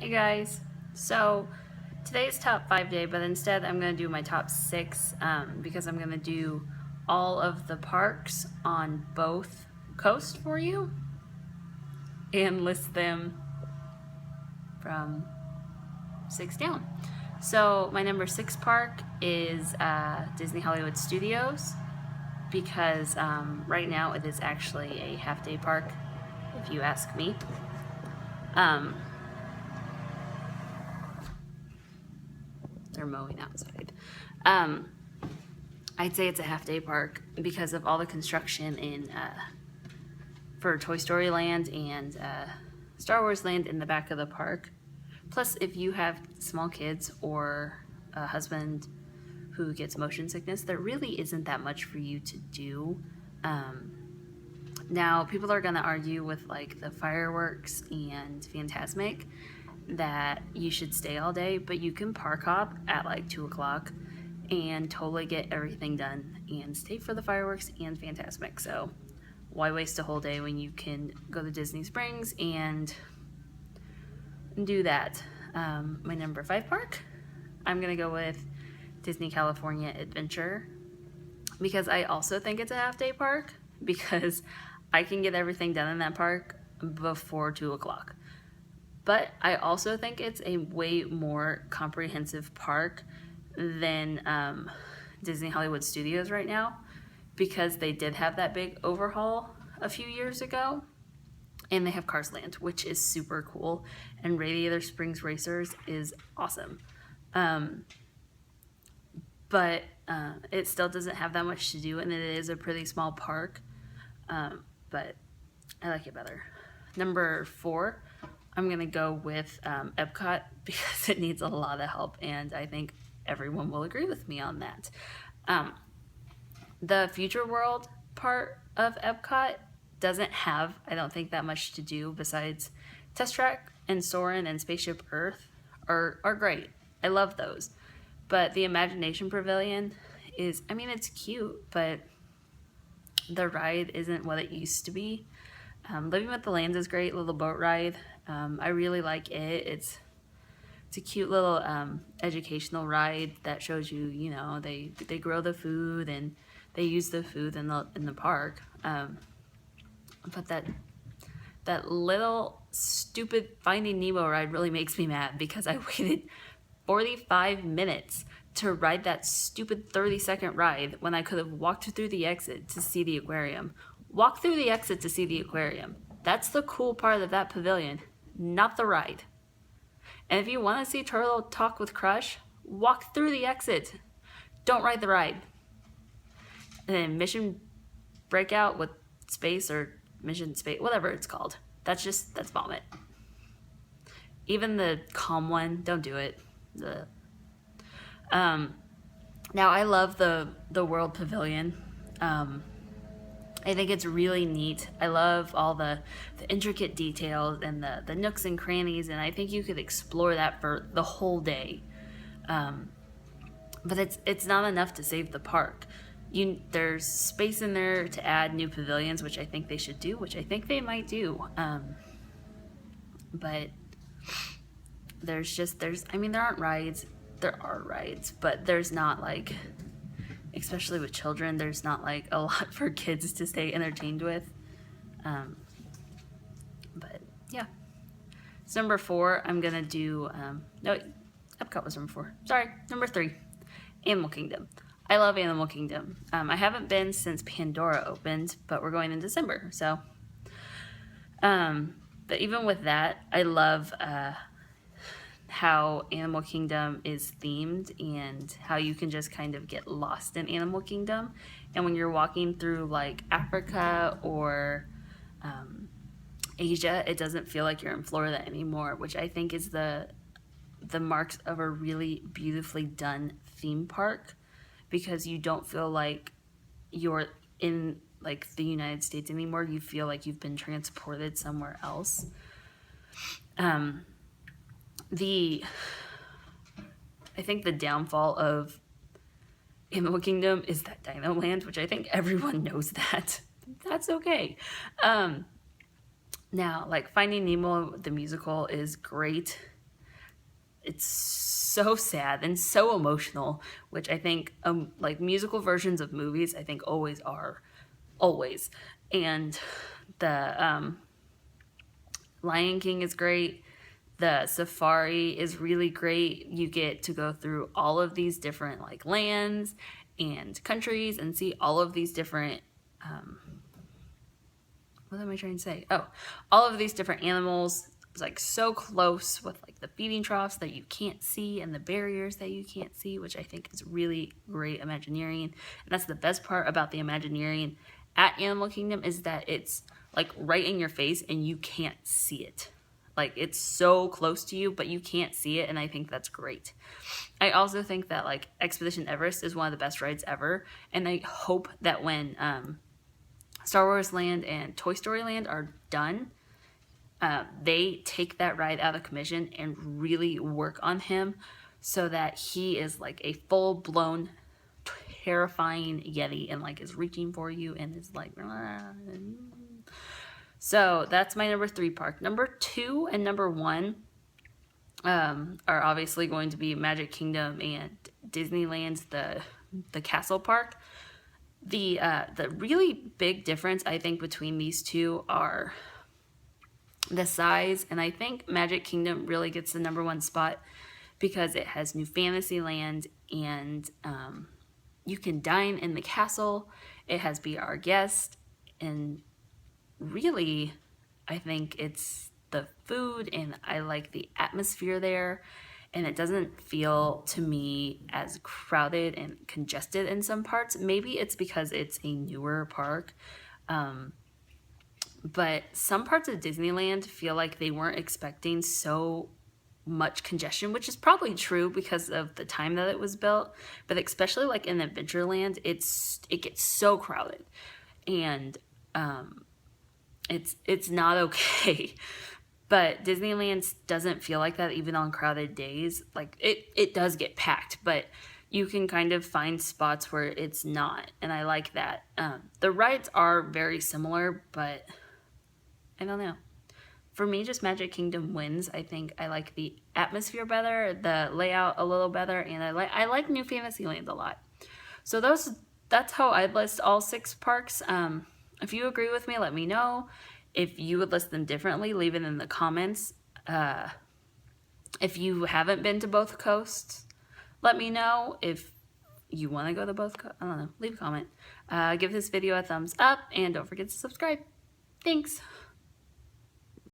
Hey guys, so today's top 5 day, but instead I'm going to do my top 6 because I'm going to do all of the parks on both coasts for you and list them from 6 down. So my number 6 park is Disney Hollywood Studios because right now it is actually a half-day park, if you ask me. They're mowing outside. I'd say it's a half-day park because of all the construction for Toy Story Land and Star Wars Land in the back of the park. Plus, if you have small kids or a husband who gets motion sickness, there really isn't that much for you to do. Now, people are going to argue with like the fireworks and Fantasmic that you should stay all day, but you can park hop at like 2 o'clock and totally get everything done and stay for the fireworks and Fantasmic. So why waste a whole day when you can go to Disney Springs and do that? My number 5 park, I'm gonna go with Disney California Adventure because I also think it's a half-day park because I can get everything done in that park before 2 o'clock. But I also think it's a way more comprehensive park than Disney Hollywood Studios right now because they did have that big overhaul a few years ago. And they have Cars Land, which is super cool. And Radiator Springs Racers is awesome. But it still doesn't have that much to do, and it is a pretty small park. But I like it better. Number 4, I'm going to go with Epcot because it needs a lot of help, and I think everyone will agree with me on that. The Future World part of Epcot doesn't have, I don't think, that much to do besides Test Track and Soarin' and Spaceship Earth are great. I love those. But the Imagination Pavilion is, I mean, it's cute, but the ride isn't what it used to be. Living with the Lands is great, little boat ride. I really like it. It's a cute little educational ride that shows you, you know, they grow the food and they use the food in the park. But that little stupid Finding Nemo ride really makes me mad because I waited 45 minutes to ride that stupid 30-second ride when I could have walked through the exit to see the aquarium. Walk through the exit to see the aquarium. That's the cool part of that pavilion, not the ride. And if you want to see Turtle Talk with Crush, walk through the exit. Don't ride the ride. And then Mission Breakout with Space or Mission Space, whatever it's called. That's vomit. Even the calm one, don't do it. Now I love the World Pavilion. I think it's really neat. I love all the intricate details and the nooks and crannies, and I think you could explore that for the whole day. But it's not enough to save the park. There's space in there to add new pavilions, which I think they should do, which I think they might do. But there aren't rides. There are rides, but there's not like, especially with children, there's not like a lot for kids to stay entertained with. But yeah. So number 4, I'm gonna do, no, Epcot was number 4. Sorry, number 3, Animal Kingdom. I love Animal Kingdom. I haven't been since Pandora opened, but we're going in December, so. But even with that, I love how Animal Kingdom is themed and how you can just kind of get lost in Animal Kingdom. And when you're walking through like Africa or Asia, it doesn't feel like you're in Florida anymore, which I think is the marks of a really beautifully done theme park, because you don't feel like you're in like the United States anymore. You feel like you've been transported somewhere else. I think the downfall of Animal Kingdom is that Dino Land, which I think everyone knows that. That's okay. Now, like Finding Nemo, the musical is great. it's so sad and so emotional, which I think like musical versions of movies I think always are, always. And the Lion King is great. The safari is really great. You get to go through all of these different like lands and countries and see all of these different what am I trying to say? Oh, all of these different animals, like so close with like the feeding troughs that you can't see and the barriers that you can't see, which I think is really great Imagineering. And that's the best part about the Imagineering at Animal Kingdom, is that it's like right in your face and you can't see it. Like it's so close to you, but you can't see it, and I think that's great. I also think that like Expedition Everest is one of the best rides ever, and I hope that when Star Wars Land and Toy Story Land are done, they take that ride out of commission and really work on him so that he is like a full-blown terrifying Yeti and like is reaching for you and is like so that's my number 3 park. Number 2 and number 1 are obviously going to be Magic Kingdom and Disneyland's the Castle Park. The really big difference I think between these two are the size, and I think Magic Kingdom really gets the number 1 spot because it has New Fantasyland, and you can dine in the castle. It has Be Our Guest, and really I think it's the food, and I like the atmosphere there, and it doesn't feel to me as crowded and congested in some parts. Maybe it's because it's a newer park, but some parts of Disneyland feel like they weren't expecting so much congestion, which is probably true because of the time that it was built, but especially like in Adventureland, it gets so crowded, and it's not okay. But Disneyland doesn't feel like that even on crowded days. Like it does get packed, but you can kind of find spots where it's not, and I like that. The rides are very similar, but I don't know. For me, just Magic Kingdom wins. I think I like the atmosphere better, the layout a little better, and I like New Fantasyland a lot. So that's how I'd list all 6 parks. If you agree with me, let me know. If you would list them differently, leave it in the comments. If you haven't been to both coasts, let me know. If you want to go to both coasts, I don't know, leave a comment. Give this video a thumbs up, and don't forget to subscribe. Thanks.